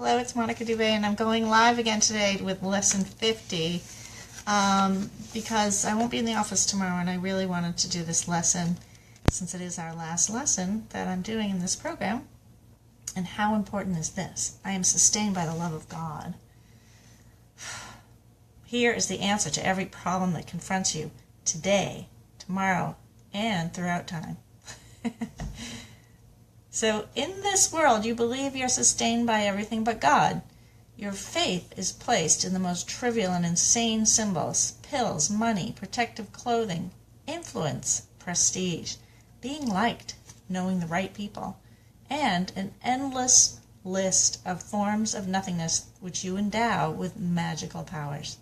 Hello, it's Monica Dubé, and I'm going live again today with lesson 50 because I won't be in the office tomorrow, and I really wanted to do this lesson since it is our last lesson that I'm doing in this program. And how important is this? I am sustained by the love of God. Here is the answer to every problem that confronts you today, tomorrow, and throughout time. So in this world, you believe you're sustained by everything but God. Your faith is placed in the most trivial and insane symbols: pills, money, protective clothing, influence, prestige, being liked, knowing the right people, and an endless list of forms of nothingness which you endow with magical powers.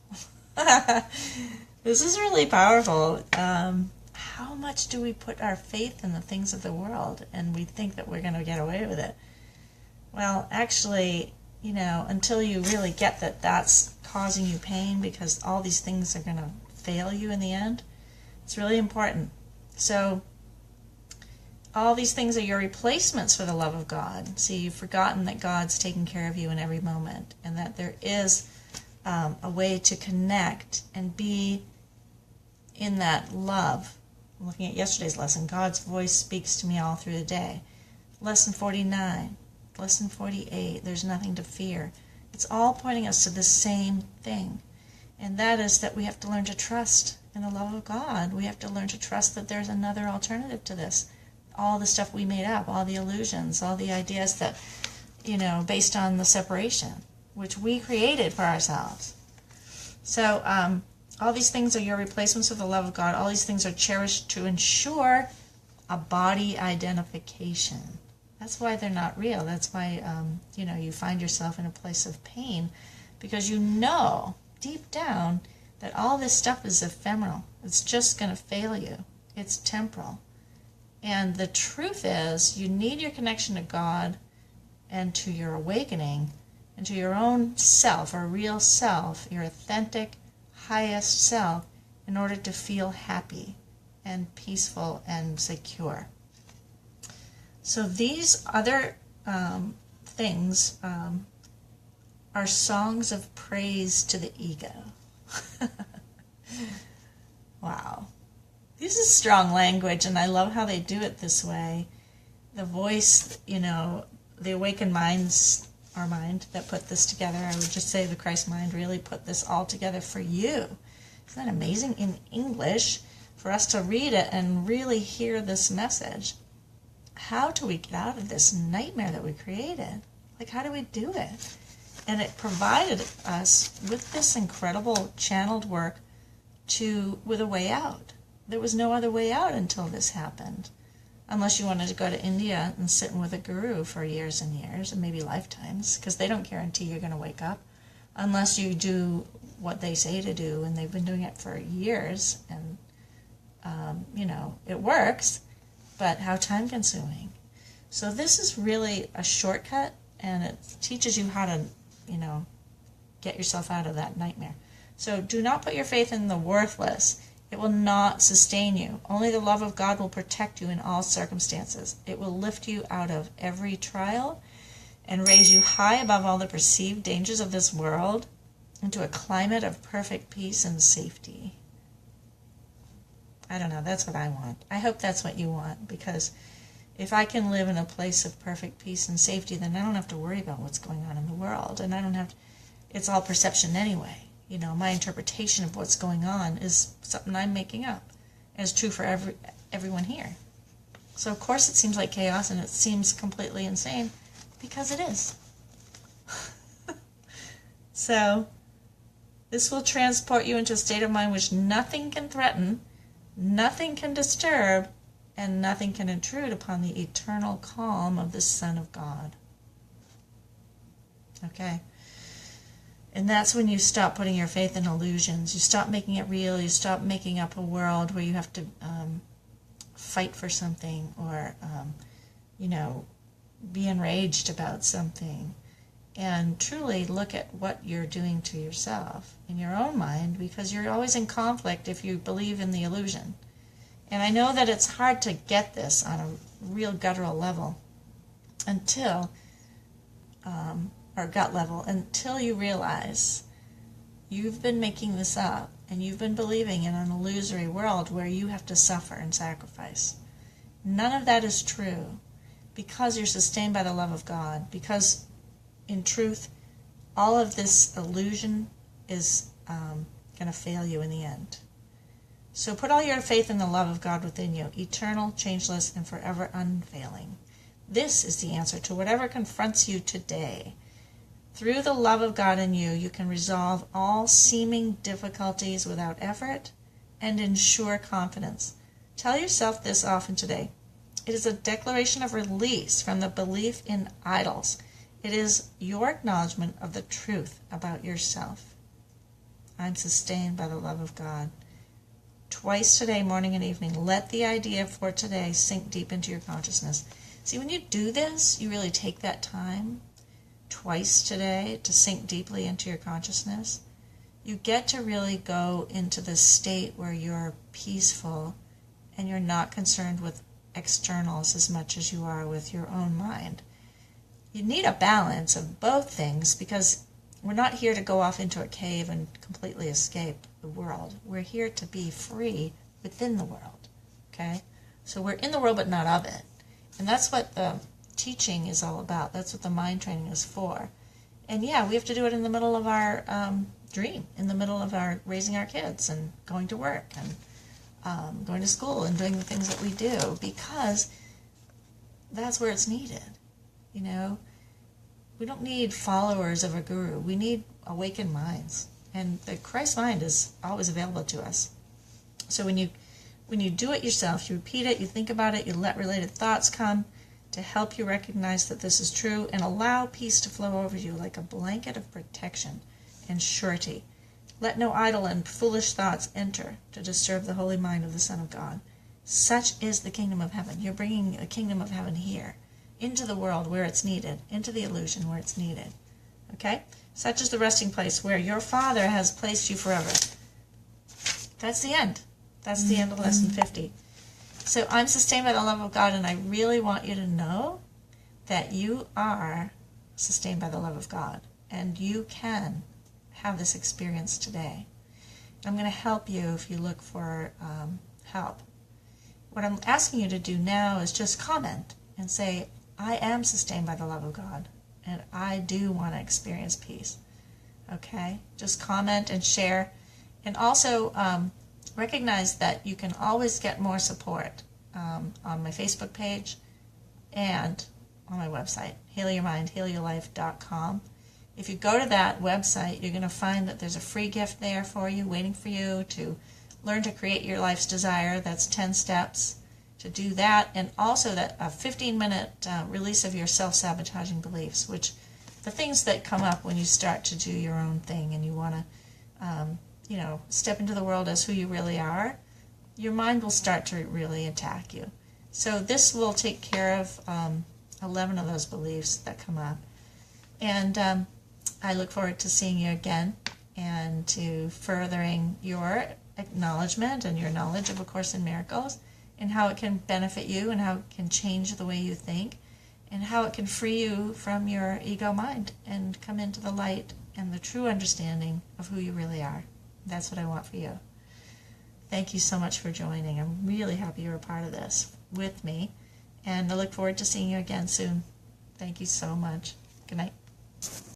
This is really powerful. How much do we put our faith in the things of the world and we think that we're going to get away with it? Well, actually, until you really get that that's causing you pain because all these things are going to fail you in the end, it's really important. So all these things are your replacements for the love of God. See, you've forgotten that God's taking care of you in every moment, and that there is a way to connect and be in that love. I'm looking at yesterday's lesson. God's voice speaks to me all through the day. Lesson 49, lesson 48, there's nothing to fear. It's all pointing us to the same thing, and that is that we have to learn to trust in the love of God. We have to learn to trust that there's another alternative to this. All the stuff we made up, all the illusions, all the ideas that, based on the separation, which we created for ourselves. So, all these things are your replacements of the love of God. All these things are cherished to ensure a body identification. That's why they're not real. That's why, you find yourself in a place of pain, because you know deep down that all this stuff is ephemeral. It's just going to fail you. It's temporal. And the truth is, you need your connection to God and to your awakening and to your own self, or real self, your authentic, highest self, in order to feel happy and peaceful and secure. So these other things are songs of praise to the ego. Wow. This is strong language, and I love how they do it this way. The voice, the awakened minds, our mind that put this together, I would just say the Christ mind really put this all together for you. Isn't that amazing? In English, for us to read it and really hear this message. How do we get out of this nightmare that we created? How do we do it? And it provided us with this incredible channeled work with a way out. There was no other way out until this happened. Unless you wanted to go to India and sit with a guru for years and years, and maybe lifetimes, because they don't guarantee you're going to wake up. Unless you do what they say to do, and they've been doing it for years, and, it works, but how time-consuming. So this is really a shortcut, and it teaches you how to, get yourself out of that nightmare. So do not put your faith in the worthless. It will not sustain you. Only the love of God will protect you in all circumstances. It will lift you out of every trial and raise you high above all the perceived dangers of this world into a climate of perfect peace and safety. I don't know, that's what I want. I hope that's what you want, because if I can live in a place of perfect peace and safety, then I don't have to worry about what's going on in the world, and I don't have to, it's all perception anyway. My interpretation of what's going on is something I'm making up. And it's true for everyone here. So of course it seems like chaos, and it seems completely insane, because it is. So this will transport you into a state of mind which nothing can threaten, nothing can disturb, and nothing can intrude upon the eternal calm of the Son of God. Okay? And that's when you stop putting your faith in illusions. You stop making it real. You stop making up a world where you have to fight for something, or, be enraged about something. And truly look at what you're doing to yourself in your own mind, because you're always in conflict if you believe in the illusion. And I know that it's hard to get this on a real guttural level until or gut level until you realize you've been making this up and you've been believing in an illusory world where you have to suffer and sacrifice. None of that is true because you're sustained by the love of God, because in truth, all of this illusion is going to fail you in the end. So put all your faith in the love of God within you, eternal, changeless, and forever unfailing. This is the answer to whatever confronts you today. Through the love of God in you, you can resolve all seeming difficulties without effort and ensure confidence. Tell yourself this often today. It is a declaration of release from the belief in idols. It is your acknowledgement of the truth about yourself. I'm sustained by the love of God. Twice today, morning and evening, let the idea for today sink deep into your consciousness. See, when you do this, you really take that time twice today to sink deeply into your consciousness. You get to really go into this state where you're peaceful and you're not concerned with externals as much as you are with your own mind. You need a balance of both things because we're not here to go off into a cave and completely escape the world. We're here to be free within the world. Okay? So we're in the world but not of it. And that's what the teaching is all about. That's what the mind training is for. And yeah, we have to do it in the middle of our dream, in the middle of our raising our kids and going to work and going to school and doing the things that we do because that's where it's needed. You know, we don't need followers of a guru. We need awakened minds. And the Christ mind is always available to us. So when you do it yourself, you repeat it, you think about it, you let related thoughts come to help you recognize that this is true and allow peace to flow over you like a blanket of protection and surety. Let no idle and foolish thoughts enter to disturb the holy mind of the Son of God. Such is the kingdom of heaven. You're bringing a kingdom of heaven here, into the world where it's needed, into the illusion where it's needed. Okay? Such is the resting place where your Father has placed you forever. That's the end. That's the end of lesson 50. So I'm sustained by the love of God, and I really want you to know that you are sustained by the love of God, and you can have this experience today. I'm going to help you if you look for help. What I'm asking you to do now is just comment and say, I am sustained by the love of God, and I do want to experience peace. Okay? Just comment and share. And also recognize that you can always get more support on my Facebook page and on my website, healyourmind.healyourlife.com. If you go to that website, you're going to find that there's a free gift there for you, waiting for you to learn to create your life's desire. That's 10 steps to do that, and also that a 15-minute release of your self-sabotaging beliefs, which the things that come up when you start to do your own thing and you want to step into the world as who you really are, your mind will start to really attack you. So this will take care of 11 of those beliefs that come up. And I look forward to seeing you again and to furthering your acknowledgement and your knowledge of A Course in Miracles and how it can benefit you and how it can change the way you think and how it can free you from your ego mind and come into the light and the true understanding of who you really are. That's what I want for you. Thank you so much for joining. I'm really happy you're a part of this with me, and I look forward to seeing you again soon. Thank you so much. Good night.